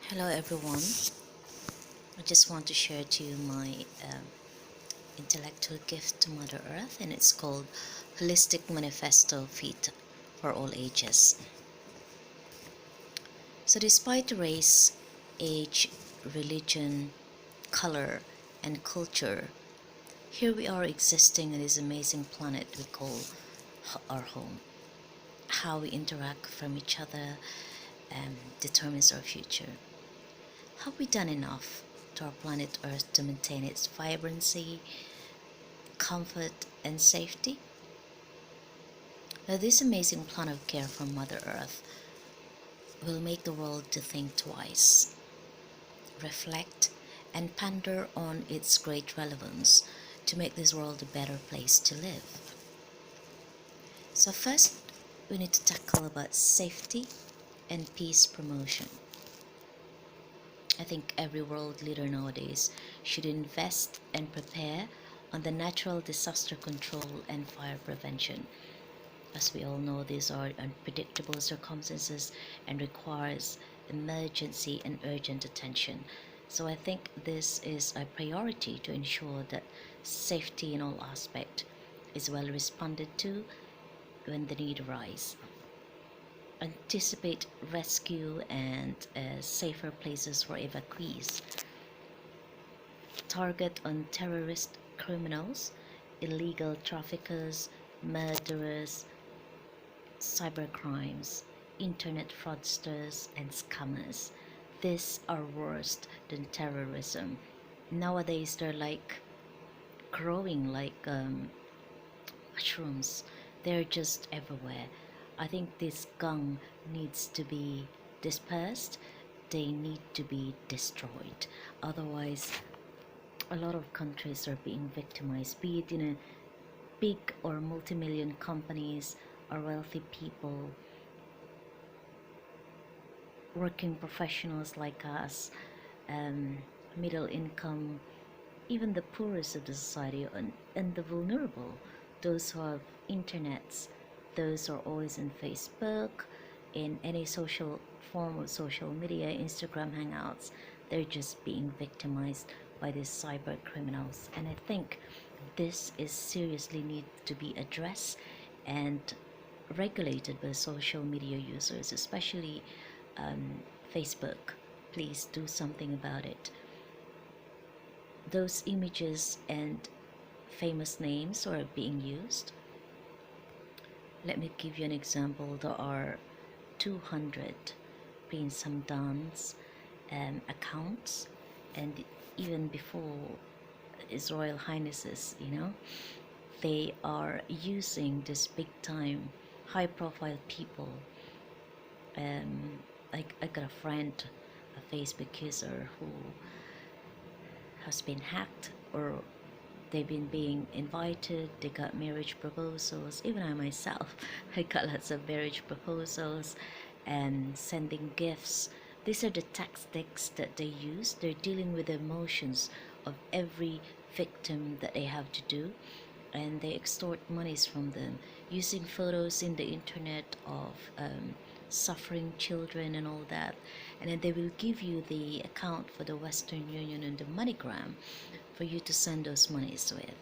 Hello everyone. I just want to share to you my intellectual gift to Mother Earth, and it's called Holistic Manifesto Fit for All Ages. So, despite race, age, religion, color, and culture, here we are existing on this amazing planet we call our home. How we interact from each other determines our future. Have we done enough to our planet Earth to maintain its vibrancy, comfort, and safety? Now, this amazing plan of care from Mother Earth will make the world to think twice, reflect, and ponder on its great relevance to make this world a better place to live. So first, we need to tackle about safety and peace promotion. I think every world leader nowadays should invest and prepare on the natural disaster control and fire prevention. As we all know, these are unpredictable circumstances and requires emergency and urgent attention. So I think this is a priority to ensure that safety in all aspects is well responded to when the need arises. Anticipate rescue and safer places for evacuees. Target on terrorist criminals, illegal traffickers, murderers, cybercrimes, internet fraudsters, and scammers. These are worse than terrorism. Nowadays, they're like growing like mushrooms. They're just everywhere. I think this gang needs to be dispersed. They need to be destroyed. Otherwise, a lot of countries are being victimized, be it in a big or multi-million companies or wealthy people, working professionals like us, um, middle income, even the poorest of the society, and the vulnerable, those who have internets, those who are always in Facebook, in any social form of social media, Instagram hangouts, they're just being victimized by these cyber criminals. And I think this is seriously need to be addressed and regulated by social media users, especially Facebook. Please do something about it. Those images and famous names are being used. Let me give you an example. There are 200 Prince Hamdan's accounts, and even before His Royal Highnesses, they are using this big time, high profile people. I got a friend, a Facebook user who has been hacked, or they've been being invited, they got marriage proposals. Even I myself, I got lots of marriage proposals and sending gifts. These are the tactics that they use. They're dealing with the emotions of every victim that they have to do, and they extort monies from them using photos in the internet of suffering children and all that. And then they will give you the account for the Western Union and the MoneyGram for you to send those monies with.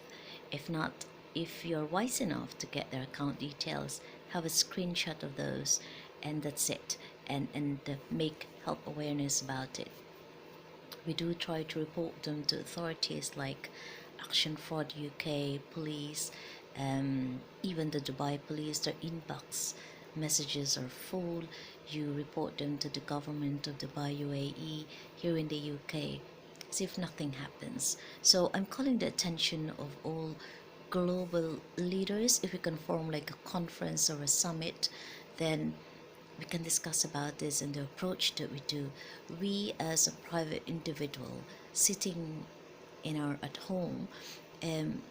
If not, if you're wise enough to get their account details, have a screenshot of those, and that's it. And make help awareness about it. We do try to report them to authorities like Action Fraud UK, police, even the Dubai police. Their inbox messages are full. You report them to the government of Dubai, UAE, here in the UK, as if nothing happens. So I'm calling the attention of all global leaders. If we can form like a conference or a summit, then we can discuss about this and the approach that we do. We as a private individual sitting in our at home, um,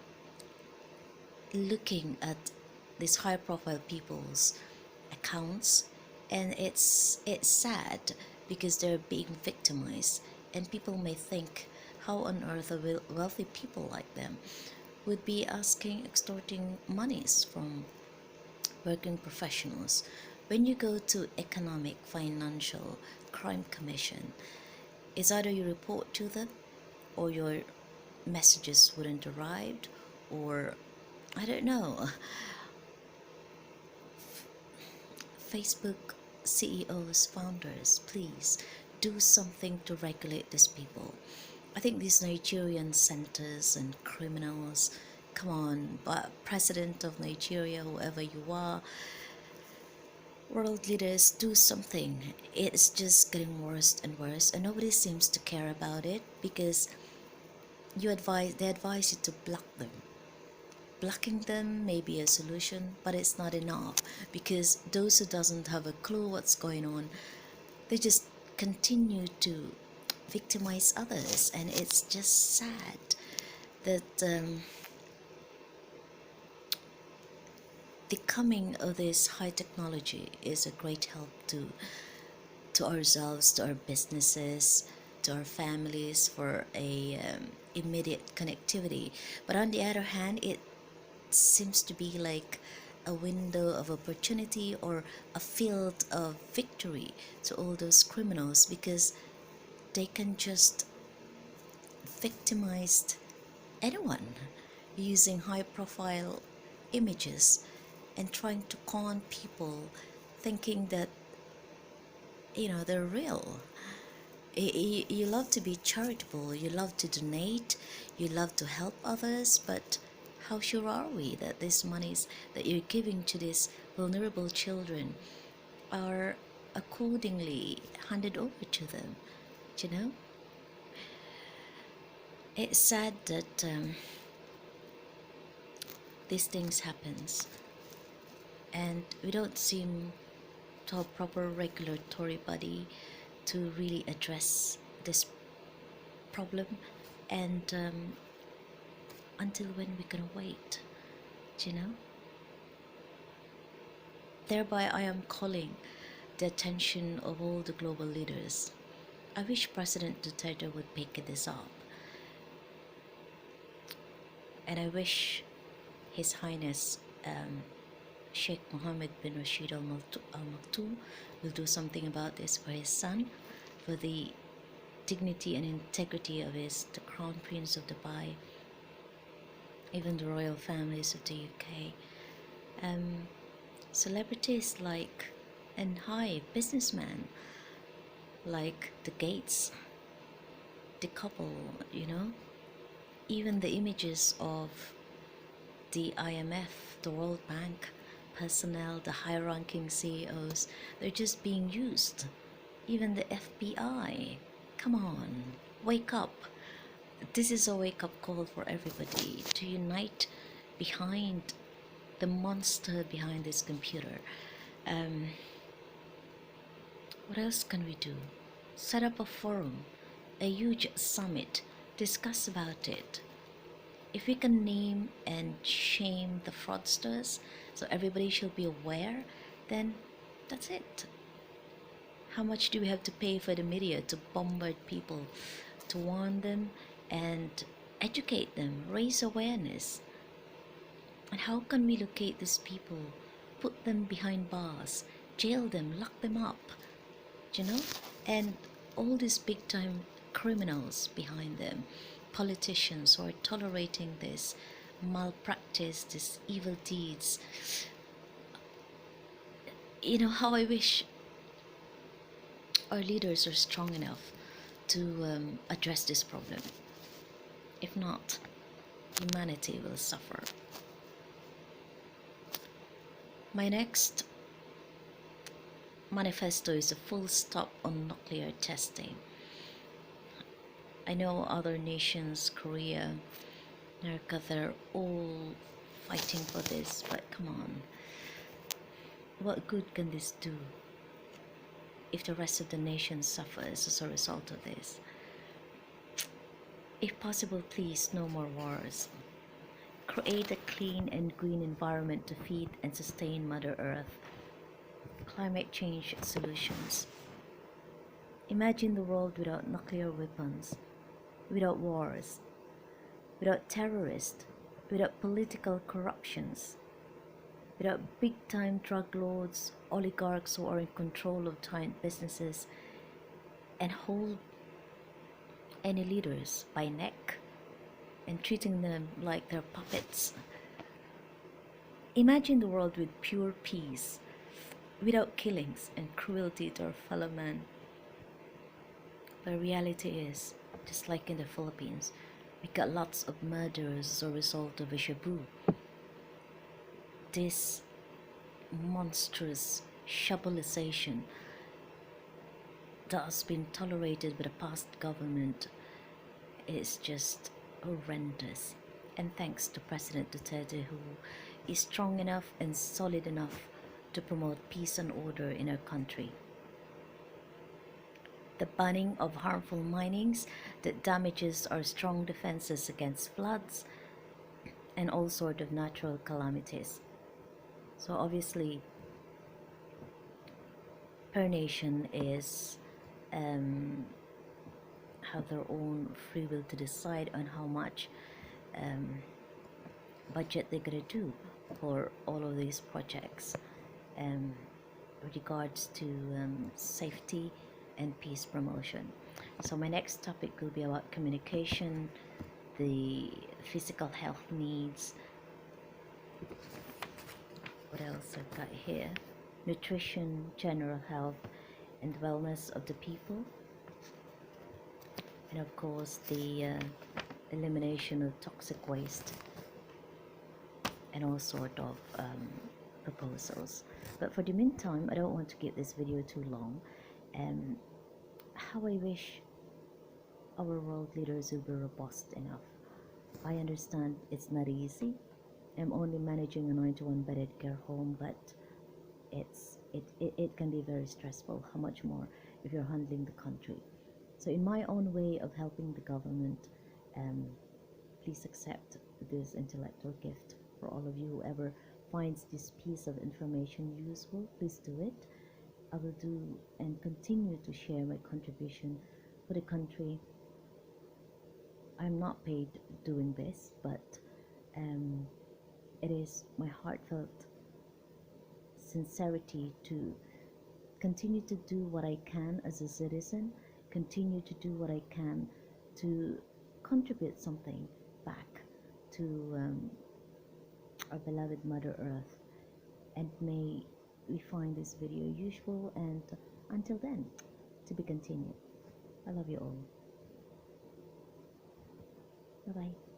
looking at these high profile people's accounts, and it's sad because they're being victimized, and people may think, how on earth are wealthy people like them would be asking, extorting monies from working professionals? When you go to Economic Financial Crime Commission, It's either you report to them, or your messages wouldn't arrive, or I don't know. Facebook CEOs, founders, please do something to regulate these people. I think these Nigerian centers and criminals, come on, but president of Nigeria, whoever you are, world leaders, do something. It's just getting worse and worse, and nobody seems to care about it, because they advise you to block them. Blocking them may be a solution, but it's not enough, because those who doesn't have a clue what's going on, they just continue to victimize others, and it's just sad that the coming of this high technology is a great help to ourselves, to our businesses, to our families, for a immediate connectivity. But on the other hand, it seems to be like a window of opportunity, or a field of victory to all those criminals, because they can just victimize anyone using high profile images and trying to con people, thinking that they're real. You love to be charitable, you love to donate, you love to help others, but how sure are we that these monies that you're giving to these vulnerable children are accordingly handed over to them? You know, it's sad that these things happens, and we don't seem to have proper regulatory body to really address this problem. And until when we gonna wait, you know? Thereby I am calling the attention of all the global leaders. I wish President Duterte would pick this up, and I wish His Highness Sheikh Mohammed bin Rashid Al Maktoum will do something about this for his son, for the dignity and integrity of the Crown Prince of Dubai, even the royal families of the UK, celebrities like, and high businessmen like the Gates, the couple, even the images of the IMF, the World Bank personnel, the high-ranking CEOs, they're just being used. Even the FBI, come on, wake up. This is a wake-up call for everybody to unite behind the monster behind this computer. What else can we do? Set up a forum, a huge summit, discuss about it. If we can name and shame the fraudsters, so everybody should be aware, then that's it. How much do we have to pay for the media to bombard people, to warn them and educate them, raise awareness? And how can we locate these people, put them behind bars, jail them, lock them up, and all these big time criminals behind them, politicians who are tolerating this malpractice, these evil deeds? How I wish our leaders are strong enough to address this problem. If not, humanity will suffer. My next manifesto is a full stop on nuclear testing. I know other nations, Korea, America, they're all fighting for this, but come on. What good can this do if the rest of the nation suffers as a result of this? If possible, please, no more wars. Create a clean and green environment to feed and sustain Mother Earth. Climate change solutions. Imagine the world without nuclear weapons, without wars, without terrorists, without political corruptions, without big-time drug lords, oligarchs who are in control of giant businesses and hold any leaders by neck and treating them like their puppets. Imagine the world with pure peace, without killings and cruelty to our fellow man. The reality is, just like in the Philippines, we got lots of murders as a result of a shabu. This monstrous shabulization that has been tolerated by the past government is just horrendous. And thanks to President Duterte, who is strong enough and solid enough to promote peace and order in our country. The banning of harmful minings that damages our strong defenses against floods and all sorts of natural calamities. So obviously, per nation is have their own free will to decide on how much budget they're gonna do for all of these projects with regards to safety and peace promotion. So my next topic will be about communication, the physical health needs. What else I've got here? Nutrition, general health and wellness of the people, and of course the elimination of toxic waste and all sort of proposals. But for the meantime, I don't want to keep this video too long. How I wish our world leaders will be robust enough. I understand it's not easy. I'm only managing a 9-to-1 bedded care home, but it can be very stressful. How much more if you're handling the country? So in my own way of helping the government, please accept this intellectual gift. For all of you, whoever finds this piece of information useful, please do it. I will do and continue to share my contribution for the country. I'm not paid doing this, but it is my heartfelt sincerity to continue to do what I can as a citizen, continue to do what I can to contribute something back to our beloved Mother Earth. And may we find this video useful, and until then, to be continued. I love you all. Bye bye.